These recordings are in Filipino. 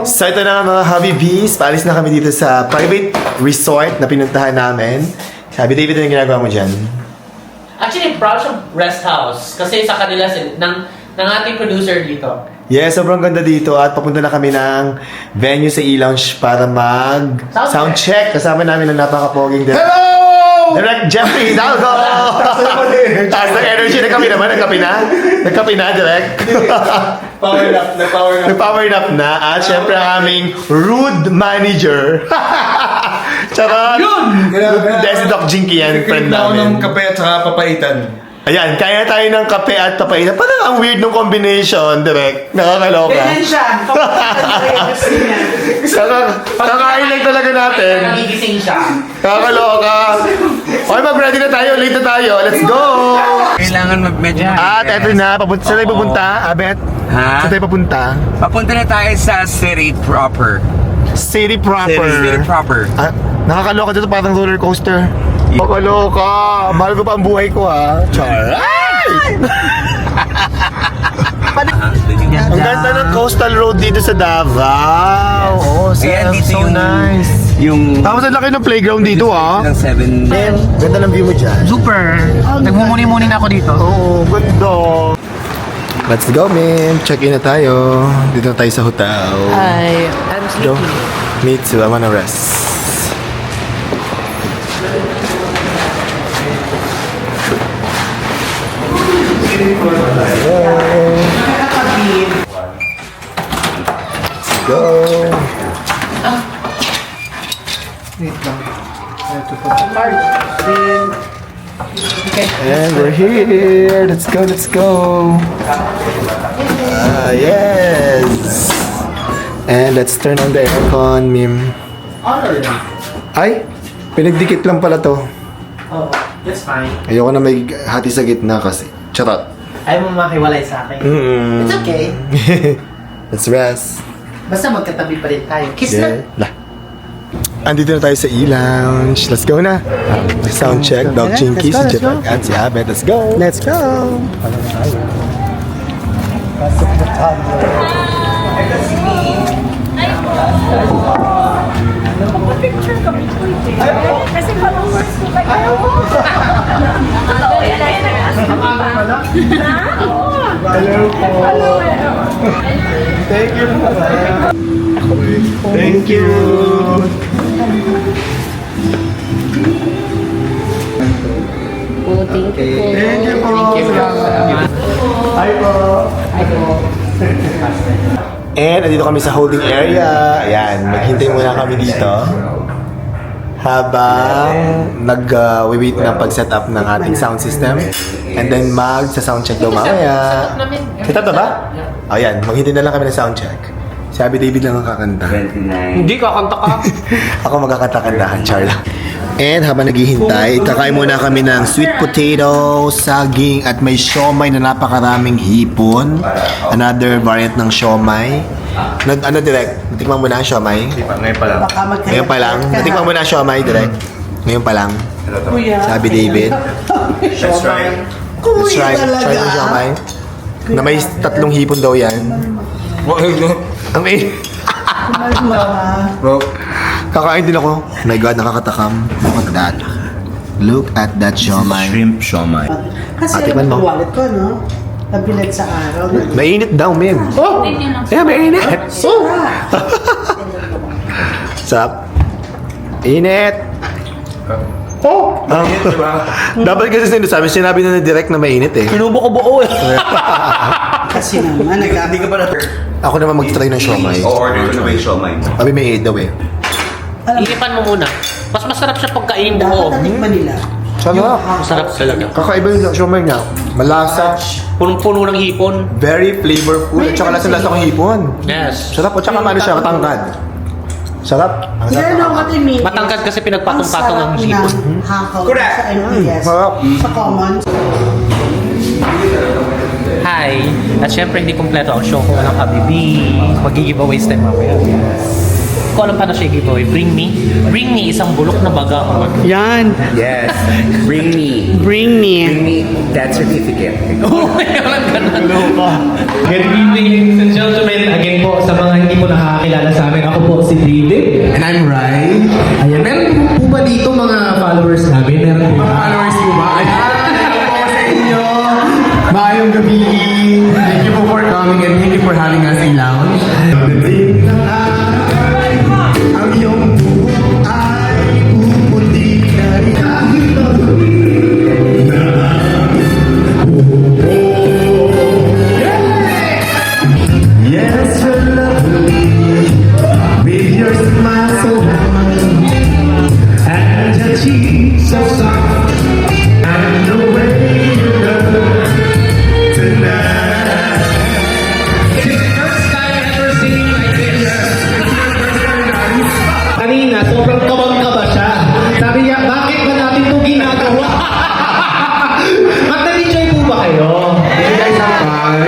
So ito na mga Habibis, paalis na kami dito sa private resort na pinuntahan namin. Sabi, David, anong ginagawa mo dyan? Actually, proud siyang rest house. Kasi sa kanila, ng ating producer dito. Yes, sobrang ganda dito at papunta na kami ng venue sa E-Lounge para mag sound check. Kasama namin ang napaka-poging Hello! Direct Jeffrey Hidalgo! Taas ng energy na kami naman. Nagkape na? Nagkape na, Direct? Powered up. Nag-powered up na. At syempre ang aming rude manager. Tsaka, Yun! Desi Doc Jinky yan, friend Nagkakita ako ng namin. kape at saka papaitan. Ayan, kaya tayo ng kape at papaitan. Parang ang weird ng combination, Direct. Nakakaloka. Ganyan siya. Kakain lang talaga natin. Nagigising siya. Kakaloka. Okay, mag-ready na tayo. Late na tayo. Let's go! Kailangan medyo. At eto na. Saan tayo pupunta, Abet? Ha? Saan tayo papunta? Papunta na tayo sa city proper. City proper. City proper. Ah, nakakaloka dito, parang roller coaster. Nakakaloka. Mahal ko pa ang buhay ko, ha? Charay! Ang ganda ng coastal road dito sa Davao. Oh, Ayan, dito so yung- nice. Yung Tapos ang laki ng playground dito, ha? ng 7. Ganda ng view mo dyan. Super. Nagmumuni-muni na ako dito. Oo, ganda. Let's go, Mim. Check-in na tayo. Dito na tayo sa hotel. Hi. I'm Go. Me too. I wanna rest. Let's go. And we're here. Let's go, let's go. Yes. And let's turn on the aircon, Mim. Ay, pinagdikit lang pala to. Oh, that's fine. Ayoko na may hati sa gitna kasi. Charot. Ayaw mo makiwalay sa akin. It's okay. Let's rest. Basta magkatabi pa rin tayo. Kiss na. Lah. Andito na tayo sa E-Lounge. Let's go na. Sound check. Dog Chinky, si Jeff at si Abet. Let's go. Let's go. Kasi followers ko kayo. Thank you. Thank you. Thank you po. Hi po. And andito kami sa holding area. Ayan, maghintay muna kami dito. Habang nag-wait ng pag-set up ng ating sound system. And then mag-sound check daw mamaya. Set up na ba? Ayan, maghintay na lang kami ng sound check. Sabi David lang ang kakanta. 29. Hindi ka, kanta ka. Ako magkakanta-kantahan, Charla. And habang naghihintay, kakain muna kami ng sweet potato, saging, at may siomay na napakaraming hipon. Another variant ng siomay. Ano, Direct? Natikman mo na ang siomay? Ngayon pa lang. Baka magkaya. Ngayon pa lang? Natikman mo na ang siomay, Direct? Ngayon pa lang? Kuya. Sabi David. Let's try. Let's try. Try mo siomay. Na may 3 hipon daw yan. Ang Bro, Kakain din ako. Oh my God, nakakatakam. Look at that. Look at that siomay. Shrimp siomay. Kasi Tikman mo. alam mo, wallet ko, no? Nabilag sa araw. Mainit daw, Mim. Oh! Yeah, mainit. Sarap. Init. Oh! Dapat kasi sinabi na direct na mainit eh. Binubuko-buo eh. Kasi naman, hindi ka pa na... Ako naman mag-try ng siomay. order ko na ba yung siomay? Sabi may aid daw eh. Inipan mo muna. Mas masarap siya pagkain buo. dapat natikman nila. Sarap. Masarap talaga. Kakaiba yung siomay niya. Malasa. Punong-puno ng hipon. Very flavorful. At saka lasa-lasa ng hipon. Yes. Sarap. At saka ano siya, matangkad. Sarap. Ang sarap. Yan ang matimi. Matangkad kasi pinagpatong-patong ang hipon. Correct. Sa MPS. Sarap. Sa common. Hi! At syempre hindi kompleto ang show ko ng Habibi. Mag-giveaways tayo mamaya. ko alam paano siya i-giveaway. Bring me. Bring me isang bulok na baga. Yan. Yes. Bring me. Bring me. Bring me that certificate. Oh, walang ganun. Good evening, ladies and gentlemen. Again po, sa mga hindi po nakakakilala sa amin, ako po si David. And I'm Rai. Ayan, meron po ba dito mga followers namin? Meron po. Mga followers po ba? Ayan, hello po sa inyo. Maayong gabi. Thank you po for coming and thank you for having us in lounge. Ang iyong buhok ay puputi na rin kahit Yes, you're lovely with your smile so warm and your cheeks so soft and the way you look tonight. It's the first time ever singing like this. Kanina, sobrang kabang-kaba siya. Sabi niya, bakit ba natin ito ginagawa? At nag-enjoy po ba kayo? Did you guys have fun?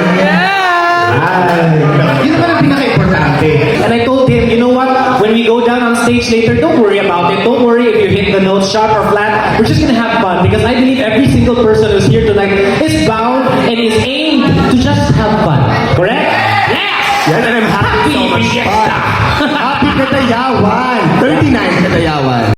Yun naman ang pinaka-importante. And I told him, you know what? When we go down on stage later, don't worry about it. Don't worry if you hit the notes sharp or flat. We're just gonna have fun because I believe every single person who's here tonight is bound and is aimed to just have fun. Correct? Yes! Yan, and I'm happy so much fun. Happy Katayawan! 39 Katayawan.